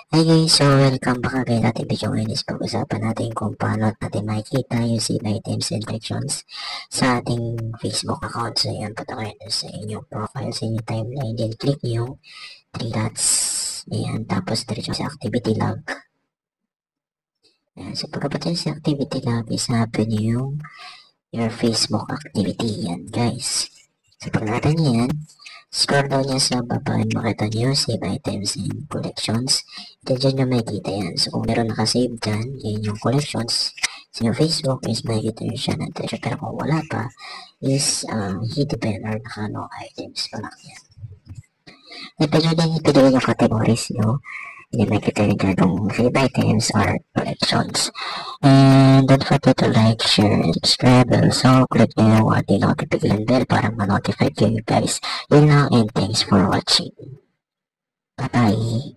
Hi guys, so welcome back again sa ating video ngayon is pag-usapan natin kung paano natin makikita yung save items and collections sa ating Facebook account. So yan, punta kayo sa inyong profile, sa inyong timeline, then click nyo yung 3 dots. Ayan, tapos diretso sa activity log. Ayan, so pagkapunta sa activity log, is-open yung your Facebook activity. Yan guys. So pag nakita nyo yan, scroll down niya sa baba, makita nyo save items and collections. Then dyan nyo makikita yan. So kung meron nakasave dyan, yan yung collections sa inyong Facebook is makikita nyo siya ng treasure. Pero kung wala pa, is hidden or nakano items pa lang yan. Then pwede din ipiliin yung categories nyo. Hindi makikita nyo dyan kung save items or collections. And don't forget to like, share, and subscribe. Also, click nyo yung notification bell para ma-notify kayo guys. Yun lang, and thanks for watching. Bye-bye.